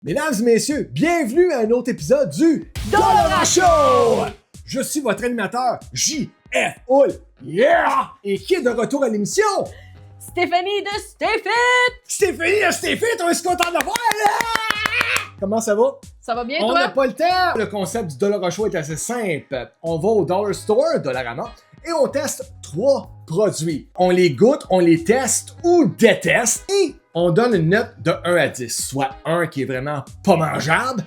Mesdames et messieurs, bienvenue à un autre épisode du Dollar Show! Je suis votre animateur, J.F. Hull, yeah! Et qui est de retour à l'émission? Stéphanie de Stéphit! Stéphanie de Stéphit, on est content de voir, là! Comment ça va? Ça va bien, On toi? n'a pas le temps! Le concept du Dollar Show est assez simple. On va au Dollar Store, Dollarama, et on teste 3 produits. On les goûte, on les teste ou déteste, et on donne une note de 1 à 10, soit 1 qui est vraiment pas mangeable,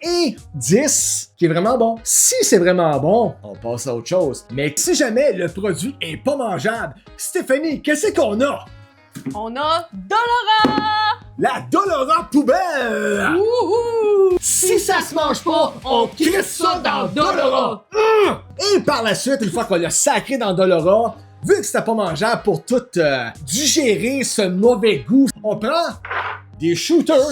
et 10 qui est vraiment bon. Si c'est vraiment bon, on passe à autre chose. Mais si jamais le produit est pas mangeable, Stéphanie, qu'est-ce qu'on a? On a Dollara! La Dollara poubelle! Wouhou! Si ça se mange pas, on crisse ça dans Dollara! Et par la suite, une fois qu'on l'a sacré dans Dollara, vu que c'était pas mangeable pour tout digérer ce mauvais goût, on prend des shooters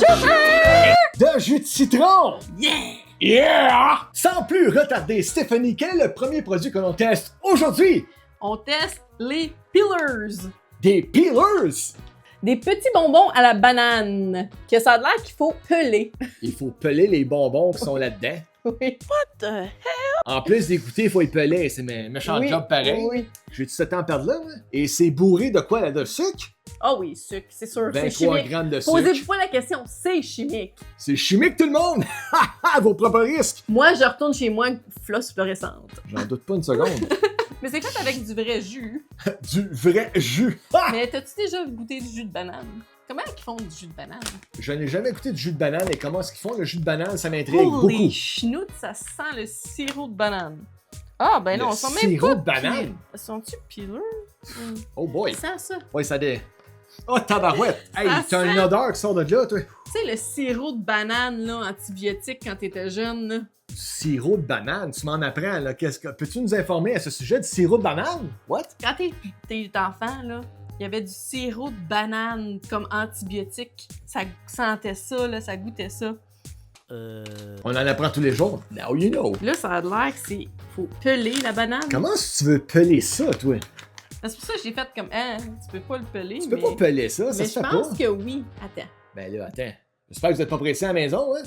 de jus de citron! Yeah! Yeah! Sans plus retarder, Stéphanie, quel est le premier produit que l'on teste aujourd'hui? On teste les Pillars. Des peelers! Des petits bonbons à la banane. Que ça a l'air qu'il faut peler. Il faut peler les bonbons qui sont là-dedans. Oui. En plus d'écouter, il faut les peler. C'est méchant Oui, job pareil. oui. J'ai-tu ce temps à perdre là? Moi? Et c'est bourré de quoi là? De sucre? Ah oui, sucre, c'est sûr. C'est 23 chimique. grammes de sucre. Posez-vous pas la question, c'est chimique. C'est chimique tout le monde! À vos propres risques! Moi, je retourne chez moi flosse fluorescente. J'en doute pas une seconde. Mais c'est fait avec du vrai jus. Du vrai jus! Mais t'as-tu déjà goûté du jus de banane? Comment ils font du jus de banane? Je n'ai jamais goûté de jus de banane et comment est-ce qu'ils font le jus de banane, ça m'intrigue Pour beaucoup. les schnoutes, ça sent le sirop de banane. Ah, ben non, Le on sent même sirop pas de banane? Sont-tu peelers? Oh boy! Ça sent ça. Ouais, ça dé... Oh tabarouette! Hey, Ça t'as une sent- odeur qui sort de là, toi! Tu sais, le sirop de banane, là, antibiotique quand t'étais jeune, là. Du sirop de banane, tu m'en apprends, là. Peux-tu nous informer à ce sujet du sirop de banane? What? Quand t'es enfant, là, il y avait du sirop de banane comme antibiotique. Ça sentait ça, là, ça goûtait ça. On en apprend tous les jours. Now you know. Là, ça a l'air que c'est... Faut peler la banane. Comment est-ce que tu veux peler ça, toi? C'est pour ça que j'ai fait comme, ah, tu peux pas le peler, Tu peux mais... pas peler ça, ça Mais se je fait pense pas. que oui. Attends. Ben là, attends. J'espère que vous êtes pas pressés à la maison, hein?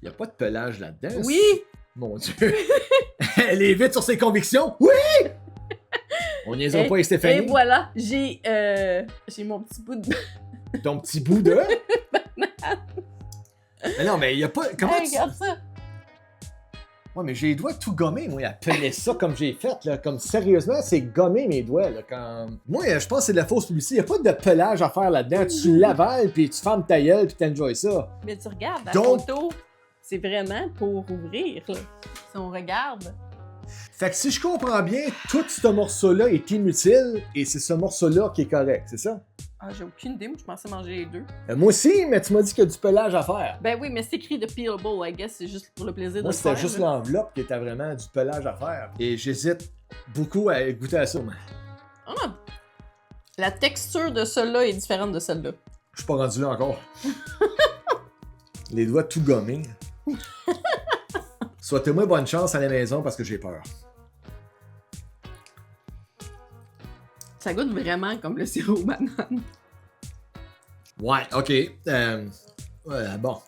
Y a pas de pelage là-dedans. Oui! Mon Dieu! Elle est vite sur ses convictions! Oui! On niaisera pas avec Et Stéphanie. voilà, j'ai mon petit bout de... Ton petit bout de... Mais non, mais y a pas... Comment Hey, tu... regarde ça! Ouais, mais j'ai les doigts tout gommés, moi, à peler ça comme j'ai fait, là. Comme sérieusement, c'est gommer mes doigts, là. Quand... Moi, je pense que c'est de la fausse publicité. Y a pas de pelage à faire là-dedans. Tu l'avales, puis tu fermes ta gueule, puis t'enjoys ça. Mais tu regardes, la Donc- photo, c'est vraiment pour ouvrir, là. Si on regarde... Fait que si je comprends bien, tout ce morceau-là est inutile, et c'est ce morceau-là qui est correct, c'est ça? Ah, j'ai aucune idée, moi je pensais manger les deux. Moi aussi, mais tu m'as dit qu'il y a du pelage à faire. Ben oui, mais c'est écrit de peelable, I guess, c'est juste pour le plaisir de Moi, le c'était faire. juste là. l'enveloppe qui était vraiment du pelage à faire. Et j'hésite beaucoup à goûter à ça, mais Ah! La texture de celle-là est différente de celle-là. je suis pas rendu là encore. Les doigts tout gommés. Souhaitez-moi bonne chance à la maison parce que j'ai peur. Ça goûte vraiment comme le sirop de banane. Ouais, ok. Bon.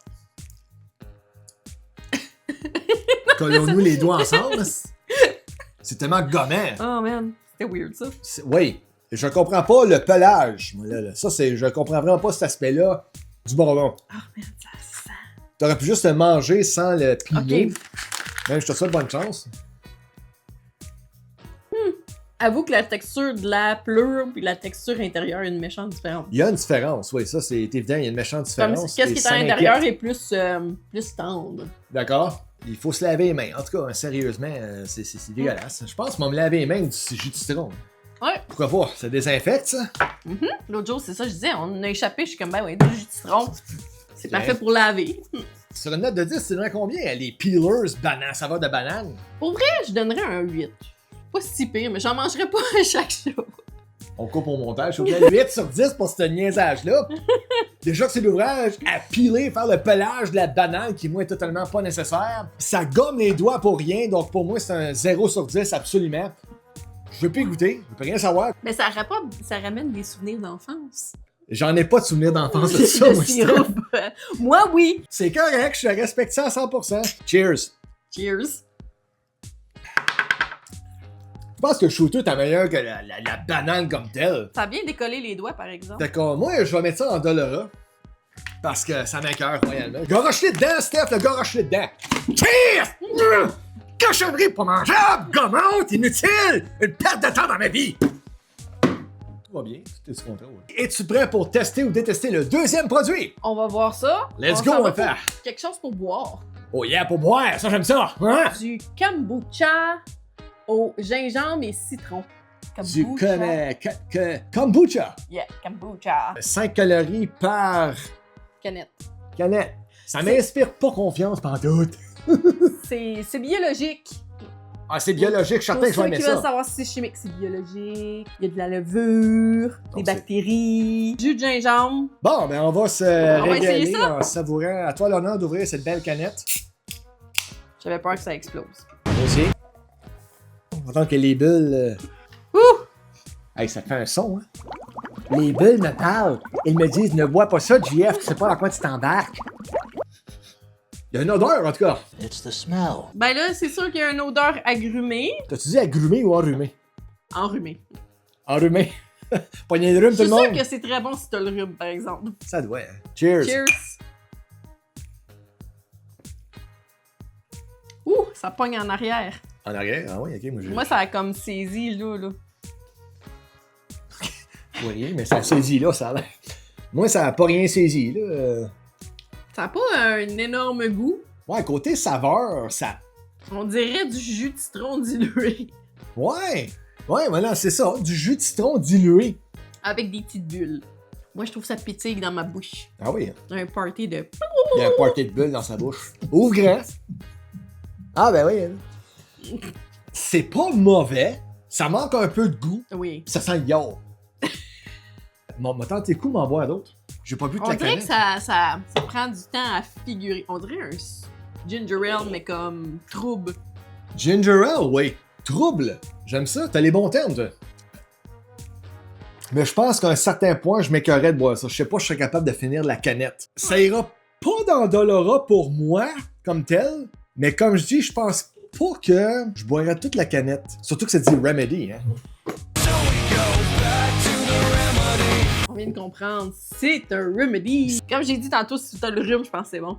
Collons-nous les doigts ensemble. C'est tellement gommant. Oh man, c'était weird ça. Oui, je comprends pas le pelage. Moi, là. Ça, c'est, je comprends vraiment pas cet aspect-là du bonbon. Oh man, ça sent. T'aurais pu juste le manger sans le plier. Ok. Même, je te souhaite bonne chance. Avoue que la texture de la pleure puis la texture intérieure est une méchante différence. Il y a une différence, oui, ça c'est évident, il y a une méchante Comme différence. qu'est-ce et qui est ça à l'intérieur m'inquiète. est plus tendre. D'accord? Il faut se laver les mains. En tout cas, sérieusement, c'est dégueulasse. Je pense qu'on va me laver les mains avec du jus de citron. Ouais. Pourquoi pas? Ça désinfecte, ça? L'autre jour, c'est ça, je disais, on a échappé, je suis comme, ben ouais, du jus de citron. C'est Bien. parfait pour laver. Sur une note de 10, tu donnerais combien? Les peelers banane, saveur de banane? Pour vrai, je donnerais un 8. Pas si pire, mais j'en mangerais pas à chaque jour. On coupe au montage. Je suis 8 sur 10 pour ce niaisage-là. Déjà que c'est l'ouvrage à piler, faire le pelage de la banane qui, moi, est totalement pas nécessaire. Ça gomme les doigts pour rien, donc pour moi, c'est un 0 sur 10 absolument. Je veux plus goûter, je veux plus rien savoir. Mais ça ramène des souvenirs d'enfance. J'en ai pas de souvenir d'enfance de ça, de moi. sirop. Moi, oui. C'est correct, je respecte ça à 100%. Cheers! Cheers. Je pense que le shooter est meilleur que la banane comme telle. Ça a bien décollé les doigts, par exemple. D'accord, moi, je vais mettre ça en Dollara. Parce que ça m'écoeure royalement. Garoche-les dedans, Steph, le garoche-les dedans. Cheers! Cochonnerie pas mangeable, gommante, inutile, une perte de temps dans ma vie. Tout va bien, tout est sous contrôle. Es-tu prêt pour tester ou détester le deuxième produit? On va voir ça. Let's On go, s'en va on fait. pour quelque chose pour boire. Oh yeah, pour boire, ça j'aime ça. Hein? Du kombucha au gingembre et citron. Du kombucha. Yeah, kombucha. 5 calories par Canette. canette. Ça m'inspire pas confiance pantoute. C'est biologique. Ah, c'est biologique, je suis certain que je vais Pour ceux aimer qui veulent ça. savoir si c'est chimique, c'est biologique. Il y a de la levure, des Donc, c'est- bactéries, jus de gingembre. Bon, ben on va se va régaler essayer ça. en savourant. À toi l'honneur d'ouvrir cette belle canette. J'avais peur que ça explose. Moi aussi. On entend que les bulles... Ouh! Hey, ça fait un son, hein? Les bulles me parlent. Ils me disent, ne bois pas ça, JF, tu sais pas à quoi tu t'embarques. Il y a une odeur, en tout cas. It's the smell. Ben là, c'est sûr qu'il y a une odeur agrumée. T'as-tu dit agrumé ou enrhumé? Enrhumée. Enrhumé. Poignée de rhume, Je tout suis le sûre monde? que c'est très bon si t'as le rhume, par exemple. Ça doit, hein. Cheers. Cheers! Ouh, ça pogne en arrière. En arrière? Ah oui, ok, moi je... Moi, ça a comme saisi, là. Je vois rien, mais ça a saisi là, ça a l'air. Moi, ça a pas rien saisi, là. Ça a pas un énorme goût. Ouais, côté saveur, ça... On dirait du jus de citron dilué. Ouais! Ouais, voilà, c'est ça. Du jus de citron dilué. Avec des petites bulles. Moi, je trouve ça pétille dans ma bouche. Ah oui, Un party de... il y a un party de bulles dans sa bouche. Ouvre grand. Ah ben oui. Hein. C'est pas mauvais. Ça manque un peu de goût. Oui. Ça sent le yaourt. M'a tenté le coup m'en boire d'autres. J'ai pas bu de On la dirait canette. que ça prend du temps à figurer. On dirait un ginger ale, mais comme trouble. Ginger ale, oui. Trouble. J'aime ça. T'as les bons termes, toi. Mais je pense qu'à un certain point, je m'écœurais de boire ça. Je sais pas si je serais capable de finir la canette. Ça ira pas dans Dollara pour moi, comme tel. Mais comme je dis, je pense pas que je boirais toute la canette. Surtout que ça dit Remedy, hein. On vient de comprendre. C'est un remedy. Comme j'ai dit tantôt, si t'as le rhume, je pense que c'est bon.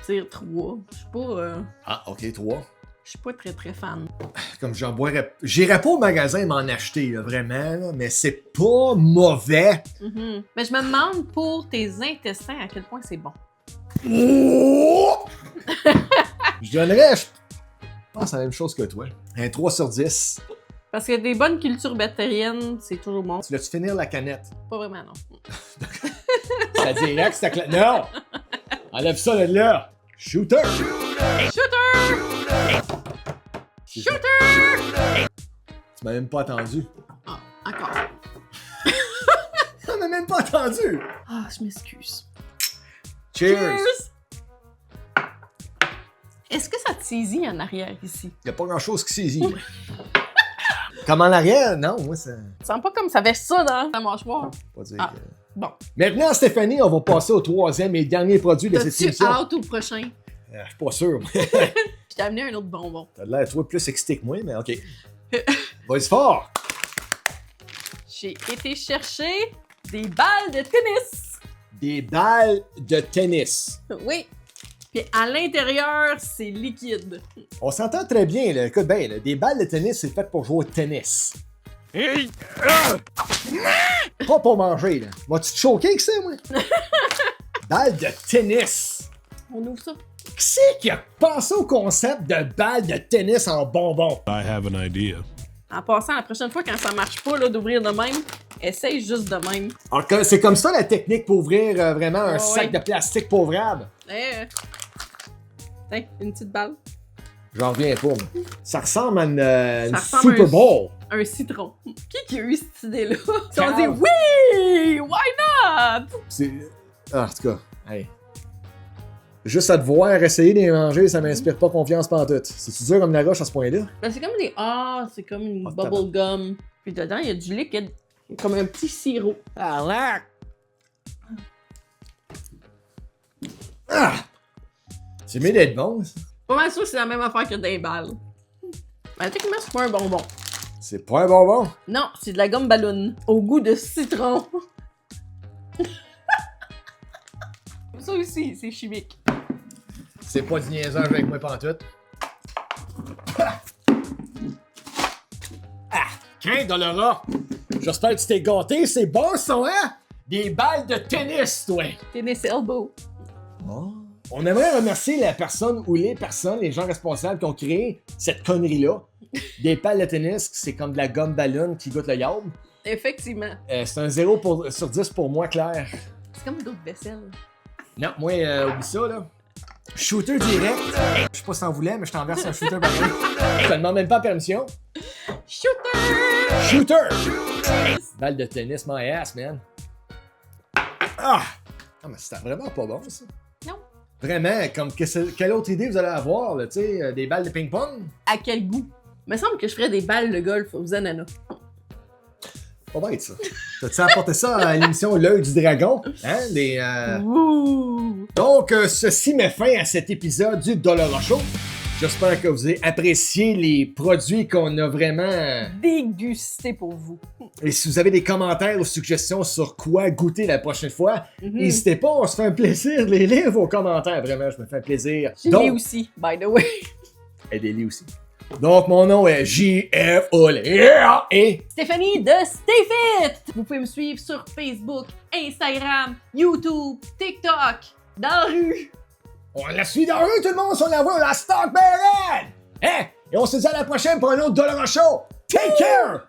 Dire 3. Je suis pas... Ah, ok, 3. Je suis pas très très fan. Comme j'en boirais... J'irais pas au magasin m'en acheter, là, vraiment, là, mais c'est pas mauvais. Mhm. Mais je me demande pour tes intestins à quel point c'est bon. Oh! Je donnerais, je pense la même chose que toi. Un 3 sur 10. Parce que des bonnes cultures bactériennes, c'est toujours bon. Tu vas-tu finir la canette? Pas vraiment, non. Ça dirait que c'est Non! Enlève ça de là! Shooter! Shooter! Shooter! Tu m'as même pas attendu. Ah, encore. On m'a même pas attendu! Ah, je m'excuse. Cheers! Est-ce que ça te saisit en arrière ici? Y'a pas grand chose qui saisit. Comme en arrière? Non, moi, ça... Ça sent pas comme ça avait ça dans ta mâchoire. Pas dire Ah. que... Bon. Maintenant, Stéphanie, on va passer au troisième et dernier produit de cette T'as-tu émission. hâte au prochain? Je suis pas sûr. Je t'ai amené un autre bonbon. T'as l'air, toi, plus excité que moi, mais ok. Vas-y fort! J'ai été chercher des balles de tennis. Des balles de tennis. Oui. Puis à l'intérieur, c'est liquide. On s'entend très bien, là. Écoute bien, là, des balles de tennis, c'est fait pour jouer au tennis. Pas pour manger, là. Vas-tu te choquer avec ça, moi? Balles de tennis. On ouvre ça. Qui c'est qui a pensé au concept de balles de tennis en bonbons? I have an idea. En passant, la prochaine fois, quand ça marche pas là, d'ouvrir de même, essaye juste de même. Alors, c'est comme ça la technique pour ouvrir vraiment un Ouais, sac ouais. de plastique pauvrable. Tiens, une petite balle. J'en reviens pas, moi. Ça ressemble à une Ça ressemble Super à un- Bowl. Un citron. Qui a eu cette idée-là? Ils ont Carl. dit oui! Why not? C'est... Ah, en tout cas, hey. Juste à te voir essayer de les manger, ça m'inspire pas confiance pantoute. C'est-tu dur comme la roche à ce point-là? Ben, c'est comme des... Ah, c'est comme une Ah, bubble gum. Puis dedans, il y a du liquide. Comme un petit sirop. Ah! C'est mieux d'être bon, ça. Pas mal sûr que c'est la même affaire que des balles. Mais techniquement, c'est pas un bonbon. C'est pas un bonbon. Non, c'est de la gomme ballon. Au goût de citron. Ça aussi, c'est chimique. C'est pas du niaisage avec moi pantoute. Quin dans le rat. J'espère que tu t'es gâté, c'est bon ça, hein? Des balles de tennis, toi. Tennis elbow. Oh. On aimerait remercier la personne ou les personnes, les gens responsables qui ont créé cette connerie-là. Des balles de tennis, c'est comme de la gomme ballon qui goûte le yaourt. Effectivement. C'est un 0 sur 10 pour moi, Claire. C'est comme d'autres vaisselles. Non, moi, oublie ça, là. Shooter direct. Je sais pas si t'en voulais, mais je t'enverse un shooter pareil. Je te demande même pas permission. Shooter! Shooter! Balle de tennis, my ass, man. Ah! Ah, mais c'était vraiment pas bon, ça. Non. Vraiment, comme quelle autre idée vous allez avoir, là, tu sais, des balles de ping-pong? À quel goût? Il me semble que je ferais des balles de golf aux ananas. Pas bête, ça. T'as-tu apporté ça à l'émission L'œil du dragon? Hein? Ouh! Donc, ceci met fin à cet épisode du Dollar Show. J'espère que vous avez apprécié les produits qu'on a vraiment... Dégusté pour vous. Et si vous avez des commentaires ou suggestions sur quoi goûter la prochaine fois, n'hésitez pas, on se fait un plaisir de les lire vos commentaires. Vraiment, je me fais un plaisir. Je l'ai aussi, by the way. Aidez-les aussi. Donc, mon nom est JF et Stéphanie de StayFit! Vous pouvez me suivre sur Facebook, Instagram, YouTube, TikTok, dans la rue. On la suit dans la rue, tout le monde, on la voit, on la stock barrel! Hein? Et on se dit à la prochaine pour un autre Dollar Show! Take care!